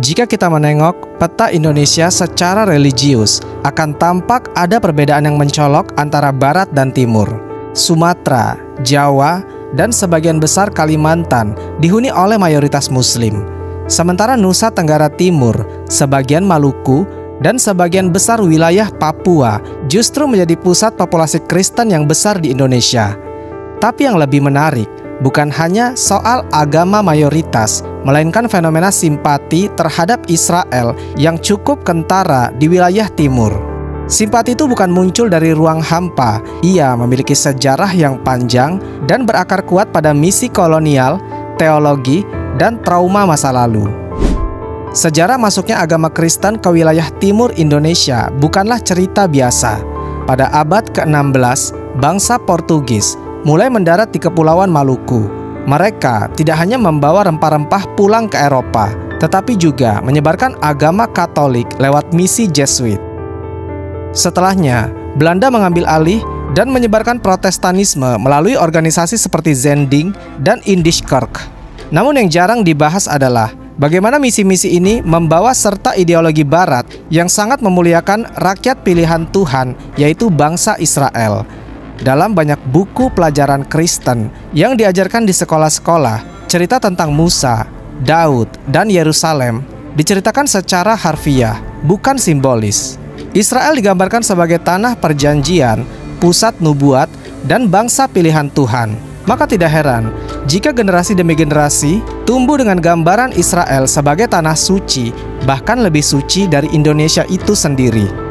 Jika kita menengok peta Indonesia secara religius, akan tampak ada perbedaan yang mencolok antara Barat dan Timur. Sumatera, Jawa, dan sebagian besar Kalimantan dihuni oleh mayoritas Muslim. Sementara Nusa Tenggara Timur, sebagian Maluku, dan sebagian besar wilayah Papua justru menjadi pusat populasi Kristen yang besar di Indonesia. Tapi yang lebih menarik, bukan hanya soal agama mayoritas, melainkan fenomena simpati terhadap Israel yang cukup kentara di wilayah timur. Simpati itu bukan muncul dari ruang hampa. Ia memiliki sejarah yang panjang dan berakar kuat pada misi kolonial, teologi, dan trauma masa lalu. Sejarah masuknya agama Kristen ke wilayah timur Indonesia bukanlah cerita biasa. Pada abad ke-16, bangsa Portugis mulai mendarat di Kepulauan Maluku. Mereka tidak hanya membawa rempah-rempah pulang ke Eropa, tetapi juga menyebarkan agama Katolik lewat misi Jesuit. Setelahnya, Belanda mengambil alih dan menyebarkan Protestanisme melalui organisasi seperti Zending dan Indiskerk. Namun yang jarang dibahas adalah bagaimana misi-misi ini membawa serta ideologi Barat yang sangat memuliakan rakyat pilihan Tuhan, yaitu bangsa Israel. Dalam banyak buku pelajaran Kristen yang diajarkan di sekolah-sekolah, cerita tentang Musa, Daud, dan Yerusalem diceritakan secara harfiah, bukan simbolis. Israel digambarkan sebagai tanah perjanjian, pusat nubuat, dan bangsa pilihan Tuhan. Maka tidak heran jika generasi demi generasi tumbuh dengan gambaran Israel sebagai tanah suci, bahkan lebih suci dari Indonesia itu sendiri.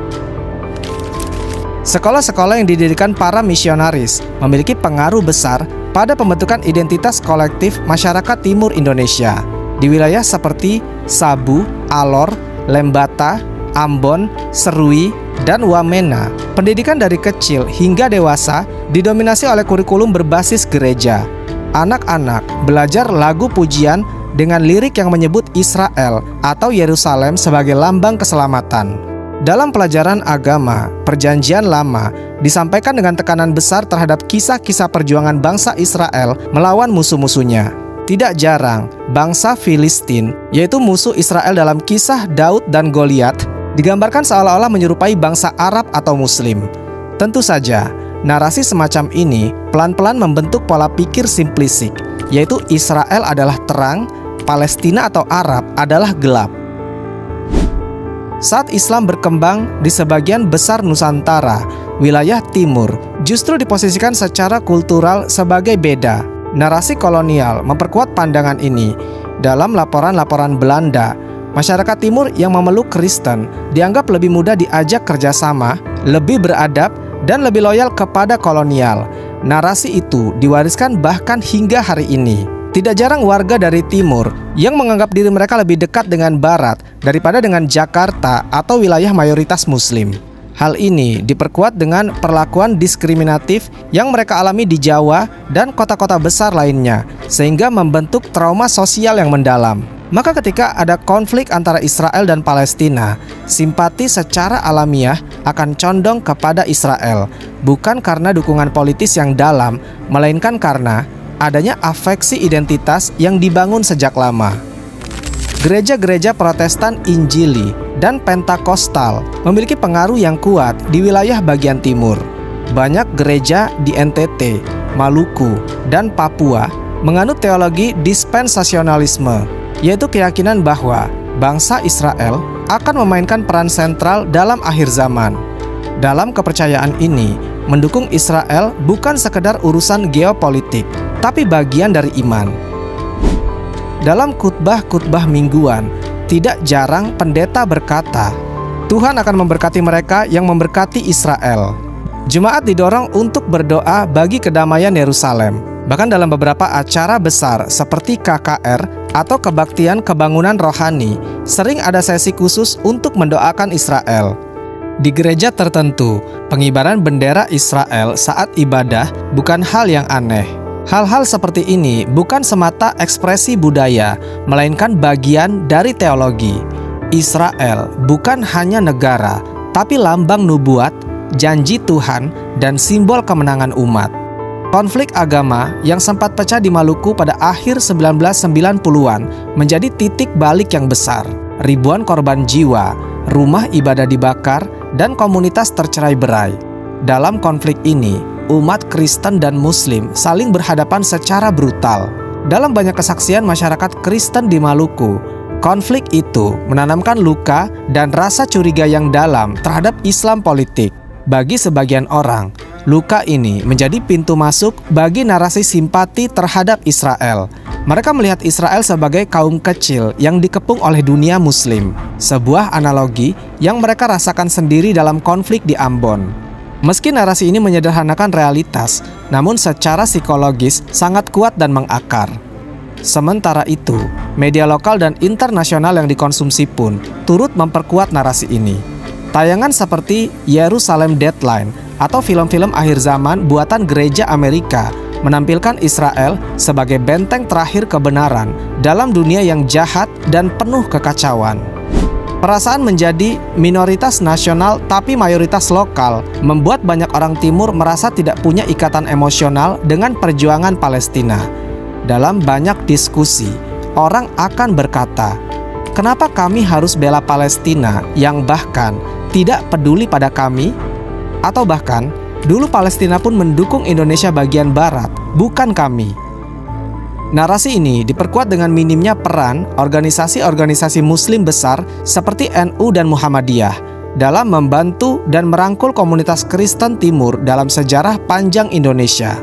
Sekolah-sekolah yang didirikan para misionaris memiliki pengaruh besar pada pembentukan identitas kolektif masyarakat timur Indonesia. Di wilayah seperti Sabu, Alor, Lembata, Ambon, Serui, dan Wamena, pendidikan dari kecil hingga dewasa didominasi oleh kurikulum berbasis gereja. Anak-anak belajar lagu pujian dengan lirik yang menyebut Israel atau Yerusalem sebagai lambang keselamatan. Dalam pelajaran agama, Perjanjian Lama disampaikan dengan tekanan besar terhadap kisah-kisah perjuangan bangsa Israel melawan musuh-musuhnya. Tidak jarang, bangsa Filistin, yaitu musuh Israel dalam kisah Daud dan Goliat, digambarkan seolah-olah menyerupai bangsa Arab atau Muslim. Tentu saja, narasi semacam ini pelan-pelan membentuk pola pikir simplistik, yaitu Israel adalah terang, Palestina atau Arab adalah gelap. Saat Islam berkembang di sebagian besar Nusantara, wilayah timur justru diposisikan secara kultural sebagai beda. Narasi kolonial memperkuat pandangan ini. Dalam laporan-laporan Belanda, masyarakat timur yang memeluk Kristen dianggap lebih mudah diajak kerjasama, lebih beradab, dan lebih loyal kepada kolonial. Narasi itu diwariskan bahkan hingga hari ini. Tidak jarang warga dari timur yang menganggap diri mereka lebih dekat dengan Barat daripada dengan Jakarta atau wilayah mayoritas Muslim. Hal ini diperkuat dengan perlakuan diskriminatif yang mereka alami di Jawa dan kota-kota besar lainnya, sehingga membentuk trauma sosial yang mendalam. Maka ketika ada konflik antara Israel dan Palestina, simpati secara alamiah akan condong kepada Israel, bukan karena dukungan politis yang dalam, melainkan karena adanya afeksi identitas yang dibangun sejak lama. Gereja-gereja Protestan Injili dan Pentakostal memiliki pengaruh yang kuat di wilayah bagian timur. Banyak gereja di NTT, Maluku, dan Papua menganut teologi dispensasionalisme, yaitu keyakinan bahwa bangsa Israel akan memainkan peran sentral dalam akhir zaman. Dalam kepercayaan ini, mendukung Israel bukan sekedar urusan geopolitik, tapi bagian dari iman. Dalam khutbah-khutbah mingguan, tidak jarang pendeta berkata, Tuhan akan memberkati mereka yang memberkati Israel. Jemaat didorong untuk berdoa bagi kedamaian Yerusalem. Bahkan dalam beberapa acara besar seperti KKR atau kebaktian kebangunan rohani, sering ada sesi khusus untuk mendoakan Israel. Di gereja tertentu, pengibaran bendera Israel saat ibadah bukan hal yang aneh. Hal-hal seperti ini bukan semata ekspresi budaya, melainkan bagian dari teologi. Israel bukan hanya negara, tapi lambang nubuat, janji Tuhan, dan simbol kemenangan umat. Konflik agama yang sempat pecah di Maluku pada akhir 1990-an menjadi titik balik yang besar. ribuan korban jiwa, rumah ibadah dibakar, dan komunitas tercerai-berai. Dalam konflik ini, umat Kristen dan Muslim saling berhadapan secara brutal. Dalam banyak kesaksian masyarakat Kristen di Maluku, konflik itu menanamkan luka dan rasa curiga yang dalam terhadap Islam politik. Bagi sebagian orang, luka ini menjadi pintu masuk bagi narasi simpati terhadap Israel. Mereka melihat Israel sebagai kaum kecil yang dikepung oleh dunia Muslim. Sebuah analogi yang mereka rasakan sendiri dalam konflik di Ambon. Meski narasi ini menyederhanakan realitas, namun secara psikologis sangat kuat dan mengakar. Sementara itu, media lokal dan internasional yang dikonsumsi pun turut memperkuat narasi ini. Tayangan seperti Yerusalem Deadline atau film-film akhir zaman buatan gereja Amerika menampilkan Israel sebagai benteng terakhir kebenaran dalam dunia yang jahat dan penuh kekacauan. Perasaan menjadi minoritas nasional tapi mayoritas lokal membuat banyak orang Timur merasa tidak punya ikatan emosional dengan perjuangan Palestina. Dalam banyak diskusi, orang akan berkata, "Kenapa kami harus bela Palestina yang bahkan tidak peduli pada kami?" Atau bahkan, dulu Palestina pun mendukung Indonesia bagian barat, bukan kami. Narasi ini diperkuat dengan minimnya peran organisasi-organisasi Muslim besar seperti NU dan Muhammadiyah dalam membantu dan merangkul komunitas Kristen Timur dalam sejarah panjang Indonesia.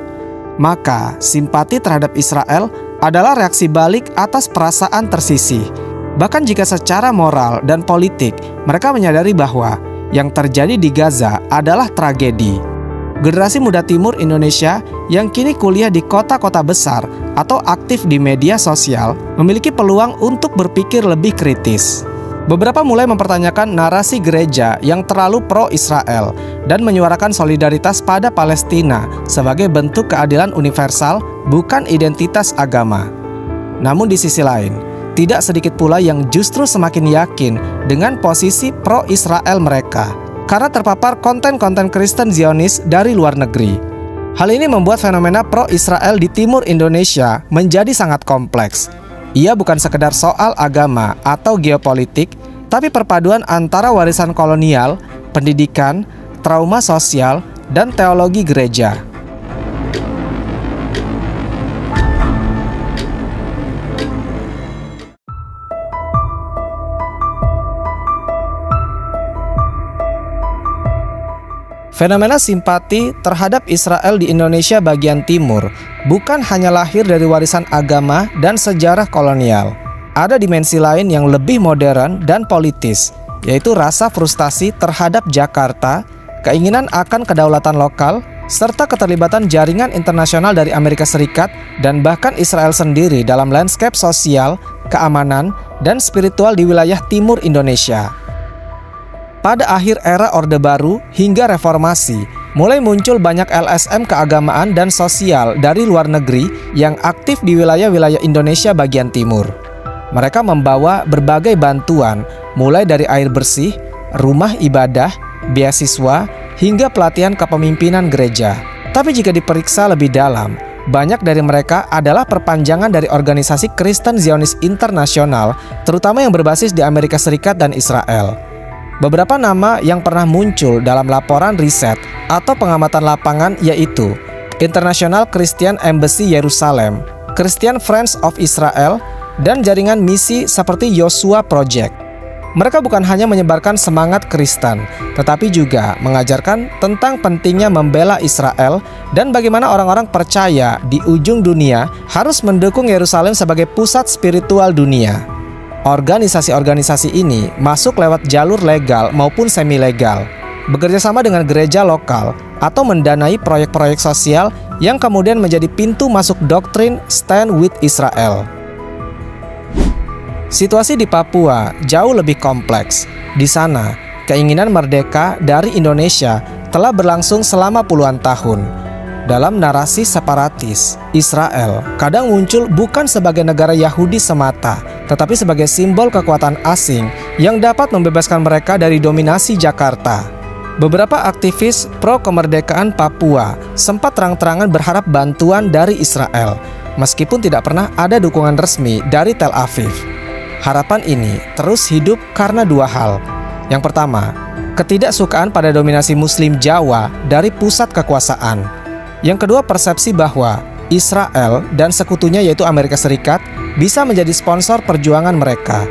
Maka, simpati terhadap Israel adalah reaksi balik atas perasaan tersisih. Bahkan jika secara moral dan politik mereka menyadari bahwa yang terjadi di Gaza adalah tragedi. Generasi muda Timur Indonesia yang kini kuliah di kota-kota besar atau aktif di media sosial memiliki peluang untuk berpikir lebih kritis. Beberapa mulai mempertanyakan narasi gereja yang terlalu pro-Israel dan menyuarakan solidaritas pada Palestina sebagai bentuk keadilan universal, bukan identitas agama. Namun di sisi lain, tidak sedikit pula yang justru semakin yakin dengan posisi pro-Israel mereka karena terpapar konten-konten Kristen Zionis dari luar negeri. Hal ini membuat fenomena pro-Israel di timur Indonesia menjadi sangat kompleks. Ia bukan sekedar soal agama atau geopolitik, tapi perpaduan antara warisan kolonial, pendidikan, trauma sosial, dan teologi gereja. Fenomena simpati terhadap Israel di Indonesia bagian timur bukan hanya lahir dari warisan agama dan sejarah kolonial. Ada dimensi lain yang lebih modern dan politis, yaitu rasa frustasi terhadap Jakarta, keinginan akan kedaulatan lokal, serta keterlibatan jaringan internasional dari Amerika Serikat dan bahkan Israel sendiri dalam landscape sosial, keamanan, dan spiritual di wilayah timur Indonesia. Pada akhir era Orde Baru hingga Reformasi, mulai muncul banyak LSM keagamaan dan sosial dari luar negeri yang aktif di wilayah-wilayah Indonesia bagian timur. Mereka membawa berbagai bantuan, mulai dari air bersih, rumah ibadah, beasiswa, hingga pelatihan kepemimpinan gereja. Tapi jika diperiksa lebih dalam, banyak dari mereka adalah perpanjangan dari organisasi Kristen Zionis Internasional, terutama yang berbasis di Amerika Serikat dan Israel. Beberapa nama yang pernah muncul dalam laporan riset atau pengamatan lapangan yaitu International Christian Embassy Yerusalem, Christian Friends of Israel, dan jaringan misi seperti Joshua Project. Mereka bukan hanya menyebarkan semangat Kristen, tetapi juga mengajarkan tentang pentingnya membela Israel dan bagaimana orang-orang percaya di ujung dunia harus mendukung Yerusalem sebagai pusat spiritual dunia. Organisasi-organisasi ini masuk lewat jalur legal maupun semi-legal, bekerja sama dengan gereja lokal, atau mendanai proyek-proyek sosial yang kemudian menjadi pintu masuk doktrin Stand with Israel. Situasi di Papua jauh lebih kompleks. Di sana, keinginan merdeka dari Indonesia telah berlangsung selama puluhan tahun. Dalam narasi separatis, Israel kadang muncul bukan sebagai negara Yahudi semata, tetapi sebagai simbol kekuatan asing yang dapat membebaskan mereka dari dominasi Jakarta. Beberapa aktivis pro-kemerdekaan Papua sempat terang-terangan berharap bantuan dari Israel, meskipun tidak pernah ada dukungan resmi dari Tel Aviv. Harapan ini terus hidup karena dua hal. Yang pertama, ketidaksukaan pada dominasi Muslim Jawa dari pusat kekuasaan. Yang kedua, persepsi bahwa Israel dan sekutunya yaitu Amerika Serikat bisa menjadi sponsor perjuangan mereka.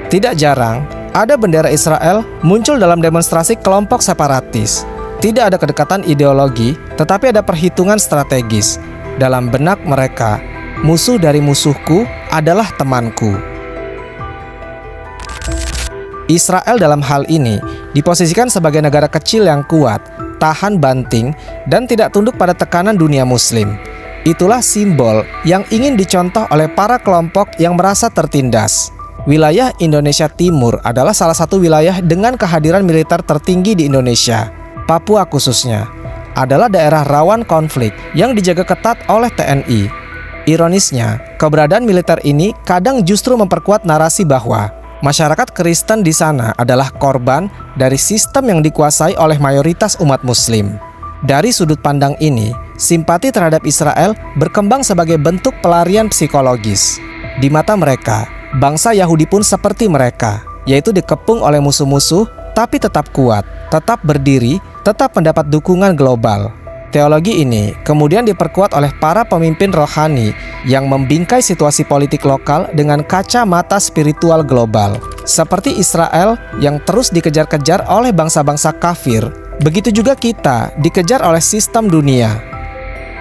Tidak jarang, ada bendera Israel muncul dalam demonstrasi kelompok separatis. Tidak ada kedekatan ideologi, tetapi ada perhitungan strategis. Dalam benak mereka, musuh dari musuhku adalah temanku. Israel dalam hal ini diposisikan sebagai negara kecil yang kuat, tahan banting, dan tidak tunduk pada tekanan dunia Muslim. Itulah simbol yang ingin dicontoh oleh para kelompok yang merasa tertindas. Wilayah Indonesia Timur adalah salah satu wilayah dengan kehadiran militer tertinggi di Indonesia. Papua khususnya adalah daerah rawan konflik yang dijaga ketat oleh TNI. Ironisnya, keberadaan militer ini kadang justru memperkuat narasi bahwa masyarakat Kristen di sana adalah korban dari sistem yang dikuasai oleh mayoritas umat Muslim. Dari sudut pandang ini, simpati terhadap Israel berkembang sebagai bentuk pelarian psikologis. Di mata mereka, bangsa Yahudi pun seperti mereka, yaitu dikepung oleh musuh-musuh, tapi tetap kuat, tetap berdiri, tetap mendapat dukungan global. Teologi ini kemudian diperkuat oleh para pemimpin rohani yang membingkai situasi politik lokal dengan kacamata spiritual global. Seperti Israel yang terus dikejar-kejar oleh bangsa-bangsa kafir, begitu juga kita dikejar oleh sistem dunia.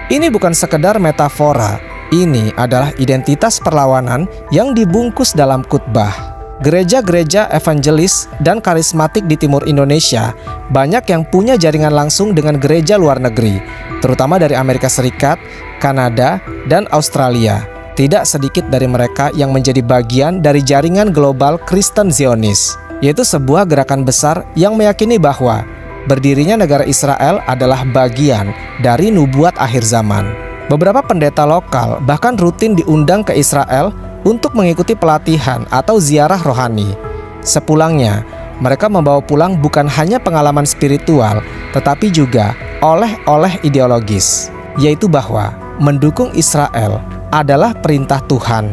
Ini bukan sekedar metafora, ini adalah identitas perlawanan yang dibungkus dalam khutbah. Gereja-gereja evangelis dan karismatik di timur Indonesia banyak yang punya jaringan langsung dengan gereja luar negeri, terutama dari Amerika Serikat, Kanada, dan Australia. Tidak sedikit dari mereka yang menjadi bagian dari jaringan global Kristen Zionis, yaitu sebuah gerakan besar yang meyakini bahwa berdirinya negara Israel adalah bagian dari nubuat akhir zaman. Beberapa pendeta lokal bahkan rutin diundang ke Israel untuk mengikuti pelatihan atau ziarah rohani. Sepulangnya, mereka membawa pulang bukan hanya pengalaman spiritual, tetapi juga oleh-oleh ideologis, yaitu bahwa mendukung Israel adalah perintah Tuhan.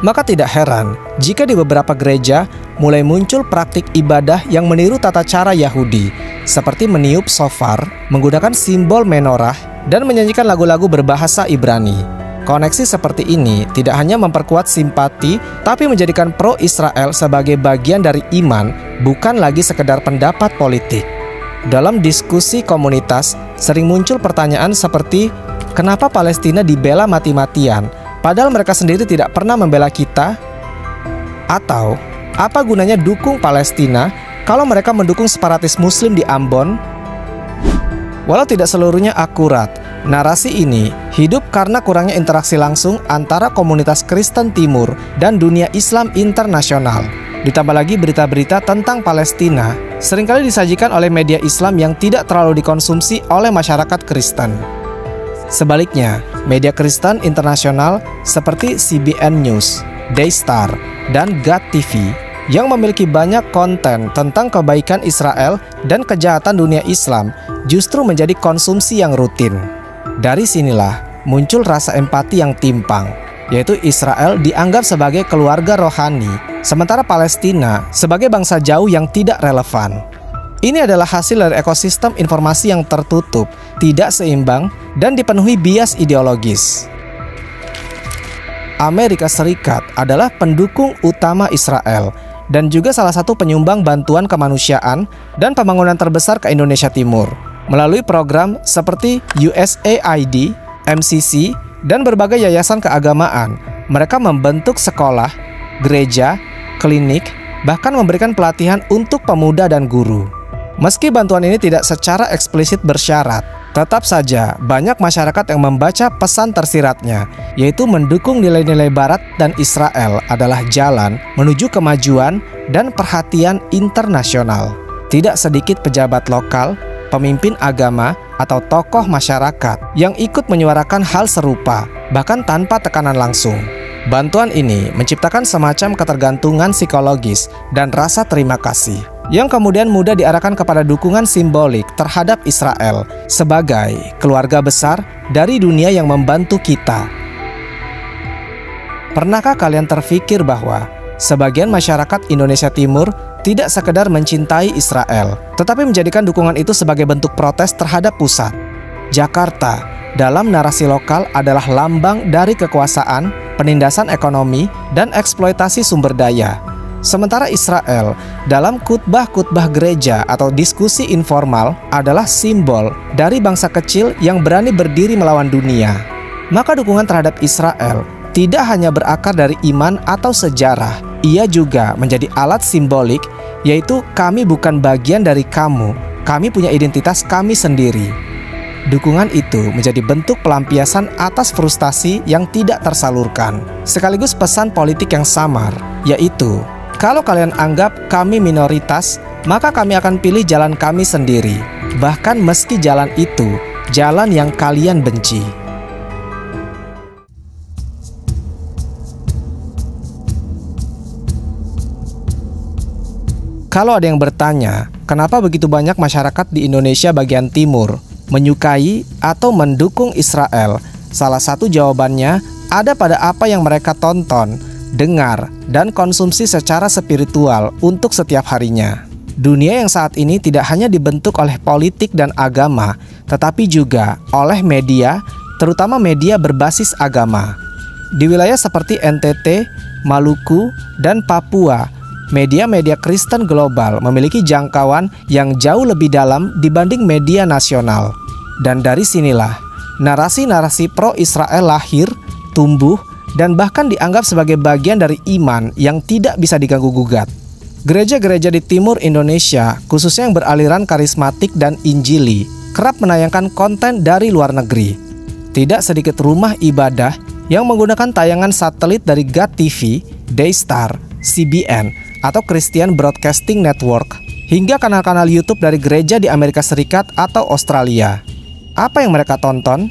Maka tidak heran jika di beberapa gereja mulai muncul praktik ibadah yang meniru tata cara Yahudi, seperti meniup shofar, menggunakan simbol menorah, dan menyanyikan lagu-lagu berbahasa Ibrani. Koneksi seperti ini tidak hanya memperkuat simpati, tapi menjadikan pro-Israel sebagai bagian dari iman, bukan lagi sekedar pendapat politik. Dalam diskusi komunitas, sering muncul pertanyaan seperti, kenapa Palestina dibela mati-matian, padahal mereka sendiri tidak pernah membela kita? Atau, apa gunanya dukung Palestina kalau mereka mendukung separatis Muslim di Ambon? Walau tidak seluruhnya akurat, narasi ini hidup karena kurangnya interaksi langsung antara komunitas Kristen Timur dan dunia Islam internasional. Ditambah lagi berita-berita tentang Palestina seringkali disajikan oleh media Islam yang tidak terlalu dikonsumsi oleh masyarakat Kristen. Sebaliknya, media Kristen internasional seperti CBN News, Daystar, dan God TV yang memiliki banyak konten tentang kebaikan Israel dan kejahatan dunia Islam justru menjadi konsumsi yang rutin. Dari sinilah muncul rasa empati yang timpang, yaitu Israel dianggap sebagai keluarga rohani, sementara Palestina sebagai bangsa jauh yang tidak relevan. Ini adalah hasil dari ekosistem informasi yang tertutup, tidak seimbang, dan dipenuhi bias ideologis. Amerika Serikat adalah pendukung utama Israel dan juga salah satu penyumbang bantuan kemanusiaan dan pembangunan terbesar ke Indonesia Timur. Melalui program seperti USAID, MCC, dan berbagai yayasan keagamaan, mereka membentuk sekolah, gereja, klinik, bahkan memberikan pelatihan untuk pemuda dan guru. Meski bantuan ini tidak secara eksplisit bersyarat, tetap saja banyak masyarakat yang membaca pesan tersiratnya, yaitu mendukung nilai-nilai Barat dan Israel adalah jalan menuju kemajuan dan perhatian internasional. Tidak sedikit pejabat lokal, pemimpin agama, atau tokoh masyarakat yang ikut menyuarakan hal serupa, bahkan tanpa tekanan langsung. Bantuan ini menciptakan semacam ketergantungan psikologis dan rasa terima kasih, yang kemudian mudah diarahkan kepada dukungan simbolik terhadap Israel sebagai keluarga besar dari dunia yang membantu kita. Pernahkah kalian terfikir bahwa Sebagian masyarakat Indonesia Timur tidak sekedar mencintai Israel, tetapi menjadikan dukungan itu sebagai bentuk protes terhadap pusat. Jakarta dalam narasi lokal adalah lambang dari kekuasaan, penindasan ekonomi, dan eksploitasi sumber daya. Sementara Israel dalam khutbah-khutbah gereja atau diskusi informal adalah simbol dari bangsa kecil yang berani berdiri melawan dunia. Maka dukungan terhadap Israel tidak hanya berakar dari iman atau sejarah, ia juga menjadi alat simbolik, yaitu kami bukan bagian dari kamu, kami punya identitas kami sendiri. Dukungan itu menjadi bentuk pelampiasan atas frustasi yang tidak tersalurkan, sekaligus pesan politik yang samar, yaitu kalau kalian anggap kami minoritas, maka kami akan pilih jalan kami sendiri, bahkan meski jalan itu jalan yang kalian benci. Kalau ada yang bertanya, kenapa begitu banyak masyarakat di Indonesia bagian timur menyukai atau mendukung Israel? Salah satu jawabannya ada pada apa yang mereka tonton, dengar, dan konsumsi secara spiritual untuk setiap harinya. Dunia yang saat ini tidak hanya dibentuk oleh politik dan agama, tetapi juga oleh media, terutama media berbasis agama. Di wilayah seperti NTT, Maluku, dan Papua, media-media Kristen global memiliki jangkauan yang jauh lebih dalam dibanding media nasional. Dan dari sinilah narasi-narasi pro-Israel lahir, tumbuh, dan bahkan dianggap sebagai bagian dari iman yang tidak bisa diganggu-gugat. Gereja-gereja di timur Indonesia, khususnya yang beraliran karismatik dan injili, kerap menayangkan konten dari luar negeri. Tidak sedikit rumah ibadah yang menggunakan tayangan satelit dari God TV, Daystar, CBN, atau Christian Broadcasting Network, hingga kanal-kanal YouTube dari gereja di Amerika Serikat atau Australia. Apa yang mereka tonton?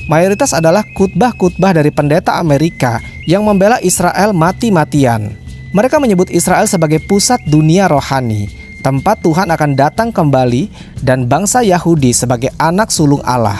Mayoritas adalah khutbah-khutbah dari pendeta Amerika yang membela Israel mati-matian. Mereka menyebut Israel sebagai pusat dunia rohani, tempat Tuhan akan datang kembali, dan bangsa Yahudi sebagai anak sulung Allah.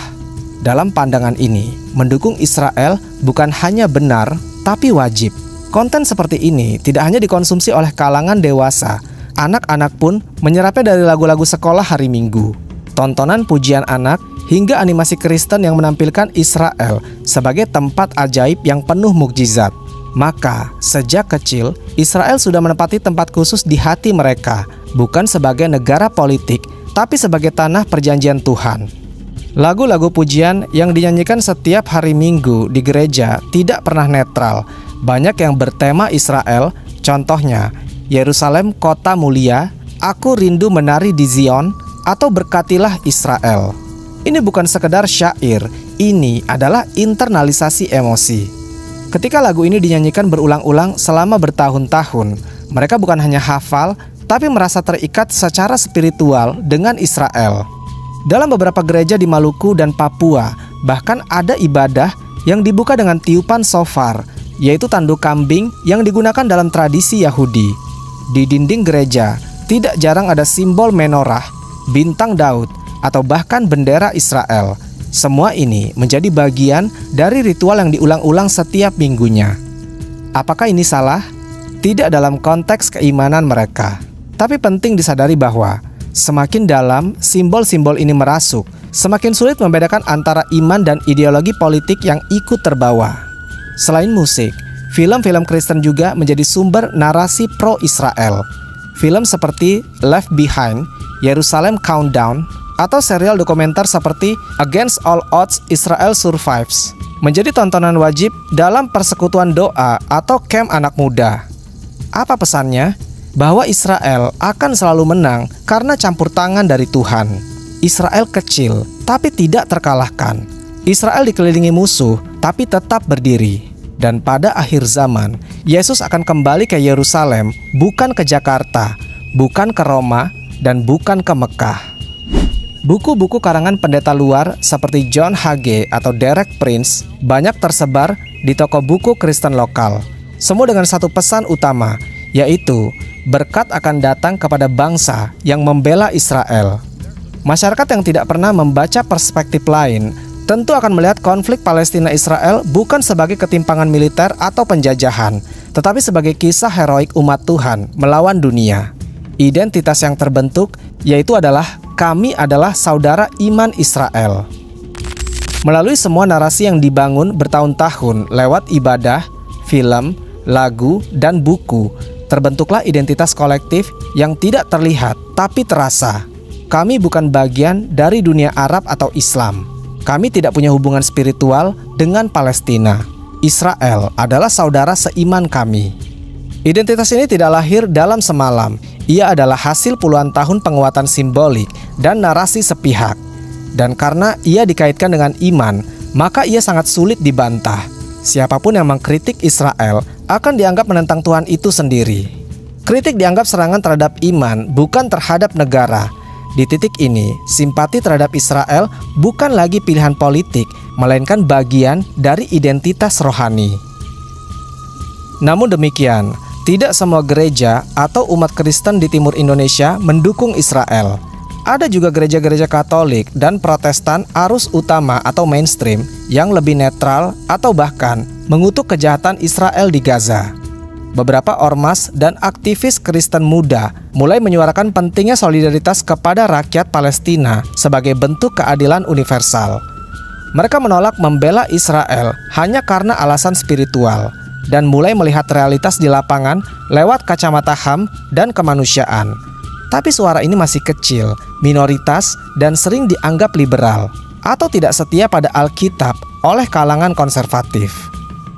Dalam pandangan ini, mendukung Israel bukan hanya benar, tapi wajib. Konten seperti ini tidak hanya dikonsumsi oleh kalangan dewasa, anak-anak pun menyerapnya dari lagu-lagu sekolah hari Minggu, tontonan pujian anak, hingga animasi Kristen yang menampilkan Israel sebagai tempat ajaib yang penuh mukjizat. Maka, sejak kecil, Israel sudah menempati tempat khusus di hati mereka, bukan sebagai negara politik, tapi sebagai tanah perjanjian Tuhan. Lagu-lagu pujian yang dinyanyikan setiap hari Minggu di gereja tidak pernah netral. Banyak yang bertema Israel, contohnya Yerusalem Kota Mulia, Aku Rindu Menari di Zion, atau Berkatilah Israel. Ini bukan sekedar syair, ini adalah internalisasi emosi. Ketika lagu ini dinyanyikan berulang-ulang selama bertahun-tahun, mereka bukan hanya hafal, tapi merasa terikat secara spiritual dengan Israel. Dalam beberapa gereja di Maluku dan Papua, bahkan ada ibadah yang dibuka dengan tiupan shofar, yaitu tanduk kambing yang digunakan dalam tradisi Yahudi. Di dinding gereja, tidak jarang ada simbol menorah, bintang Daud, atau bahkan bendera Israel. Semua ini menjadi bagian dari ritual yang diulang-ulang setiap minggunya. Apakah ini salah? Tidak dalam konteks keimanan mereka. Tapi penting disadari bahwa semakin dalam simbol-simbol ini merasuk, semakin sulit membedakan antara iman dan ideologi politik yang ikut terbawa. Selain musik, film-film Kristen juga menjadi sumber narasi pro-Israel. Film seperti Left Behind, Yerusalem Countdown, atau serial dokumenter seperti Against All Odds Israel Survives menjadi tontonan wajib dalam persekutuan doa atau camp anak muda. Apa pesannya? Bahwa Israel akan selalu menang karena campur tangan dari Tuhan. Israel kecil, tapi tidak terkalahkan. Israel dikelilingi musuh, tapi tetap berdiri. Dan pada akhir zaman, Yesus akan kembali ke Yerusalem, bukan ke Jakarta, bukan ke Roma, dan bukan ke Mekah. Buku-buku karangan pendeta luar seperti John Hagee atau Derek Prince banyak tersebar di toko buku Kristen lokal. Semua dengan satu pesan utama, yaitu berkat akan datang kepada bangsa yang membela Israel. Masyarakat yang tidak pernah membaca perspektif lain tentu akan melihat konflik Palestina-Israel bukan sebagai ketimpangan militer atau penjajahan, tetapi sebagai kisah heroik umat Tuhan melawan dunia. Identitas yang terbentuk yaitu adalah kami adalah saudara iman Israel. Melalui semua narasi yang dibangun bertahun-tahun lewat ibadah, film, lagu, dan buku, terbentuklah identitas kolektif yang tidak terlihat tapi terasa. Kami bukan bagian dari dunia Arab atau Islam. Kami tidak punya hubungan spiritual dengan Palestina. Israel adalah saudara seiman kami. Identitas ini tidak lahir dalam semalam. Ia adalah hasil puluhan tahun penguatan simbolik dan narasi sepihak. Dan karena ia dikaitkan dengan iman, maka ia sangat sulit dibantah. Siapapun yang mengkritik Israel akan dianggap menentang Tuhan itu sendiri. Kritik dianggap serangan terhadap iman, bukan terhadap negara. Di titik ini, simpati terhadap Israel bukan lagi pilihan politik, melainkan bagian dari identitas rohani. Namun demikian, tidak semua gereja atau umat Kristen di timur Indonesia mendukung Israel. Ada juga gereja-gereja Katolik dan Protestan arus utama atau mainstream yang lebih netral atau bahkan mengutuk kejahatan Israel di Gaza. Beberapa ormas dan aktivis Kristen muda mulai menyuarakan pentingnya solidaritas kepada rakyat Palestina sebagai bentuk keadilan universal. Mereka menolak membela Israel hanya karena alasan spiritual dan mulai melihat realitas di lapangan lewat kacamata HAM dan kemanusiaan. Tapi suara ini masih kecil, minoritas, dan sering dianggap liberal atau tidak setia pada Alkitab oleh kalangan konservatif.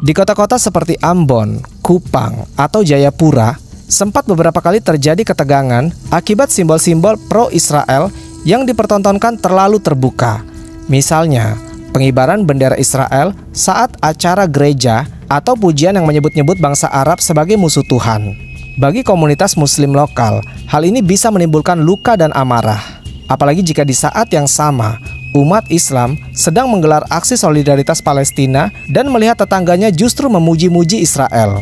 Di kota-kota seperti Ambon, Kupang, atau Jayapura, sempat beberapa kali terjadi ketegangan akibat simbol-simbol pro-Israel yang dipertontonkan terlalu terbuka. Misalnya, pengibaran bendera Israel saat acara gereja atau pujian yang menyebut-nyebut bangsa Arab sebagai musuh Tuhan. Bagi komunitas muslim lokal, hal ini bisa menimbulkan luka dan amarah. Apalagi jika di saat yang sama, umat Islam sedang menggelar aksi solidaritas Palestina dan melihat tetangganya justru memuji-muji Israel.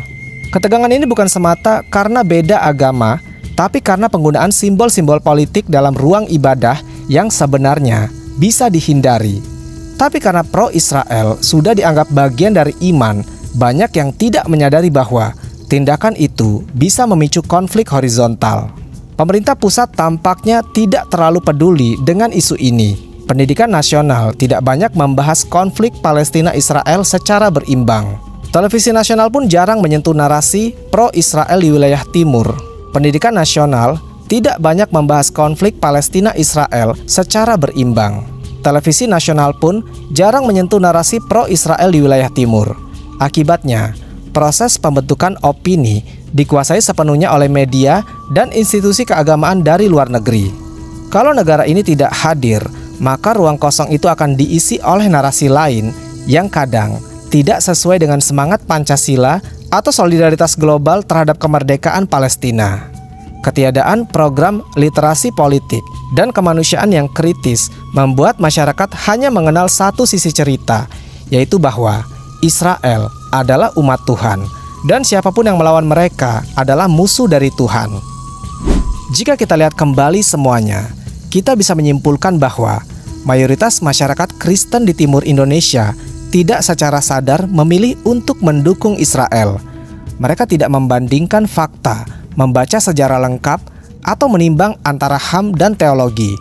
Ketegangan ini bukan semata karena beda agama, tapi karena penggunaan simbol-simbol politik dalam ruang ibadah yang sebenarnya bisa dihindari. Tapi karena pro-Israel sudah dianggap bagian dari iman, banyak yang tidak menyadari bahwa tindakan itu bisa memicu konflik horizontal. Pemerintah pusat tampaknya tidak terlalu peduli dengan isu ini. Pendidikan nasional tidak banyak membahas konflik Palestina-Israel secara berimbang. Televisi nasional pun jarang menyentuh narasi pro-Israel di wilayah timur. Pendidikan nasional tidak banyak membahas konflik Palestina-Israel secara berimbang. Televisi nasional pun jarang menyentuh narasi pro-Israel di wilayah timur. Akibatnya, proses pembentukan opini dikuasai sepenuhnya oleh media dan institusi keagamaan dari luar negeri. Kalau negara ini tidak hadir, maka ruang kosong itu akan diisi oleh narasi lain yang kadang tidak sesuai dengan semangat Pancasila atau solidaritas global terhadap kemerdekaan Palestina. Ketiadaan program literasi politik dan kemanusiaan yang kritis membuat masyarakat hanya mengenal satu sisi cerita, yaitu bahwa Israel adalah umat Tuhan dan siapapun yang melawan mereka adalah musuh dari Tuhan. Jika kita lihat kembali semuanya, kita bisa menyimpulkan bahwa mayoritas masyarakat Kristen di timur Indonesia tidak secara sadar memilih untuk mendukung Israel. Mereka tidak membandingkan fakta, membaca sejarah lengkap, atau menimbang antara HAM dan teologi.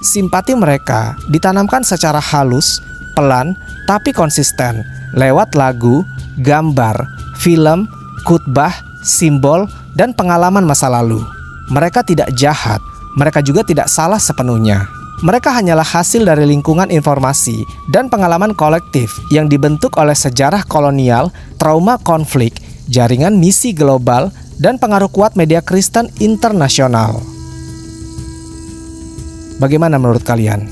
Simpati mereka ditanamkan secara halus, pelan, tapi konsisten lewat lagu, gambar, film, khutbah, simbol, dan pengalaman masa lalu. Mereka tidak jahat, mereka juga tidak salah sepenuhnya. Mereka hanyalah hasil dari lingkungan informasi dan pengalaman kolektif yang dibentuk oleh sejarah kolonial, trauma konflik, jaringan misi global, dan pengaruh kuat media Kristen internasional. Bagaimana menurut kalian?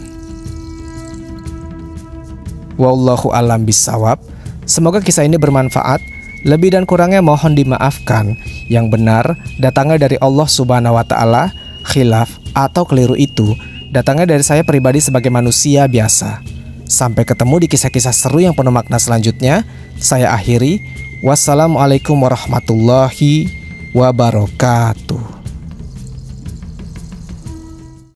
Wallahu a'lam bishawab. Semoga kisah ini bermanfaat. Lebih dan kurangnya mohon dimaafkan. Yang benar datangnya dari Allah Subhanahu wa taala, khilaf atau keliru itu datangnya dari saya pribadi sebagai manusia biasa. Sampai ketemu di kisah-kisah seru yang penuh makna selanjutnya. Saya akhiri. Wassalamualaikum warahmatullahi wabarakatuh.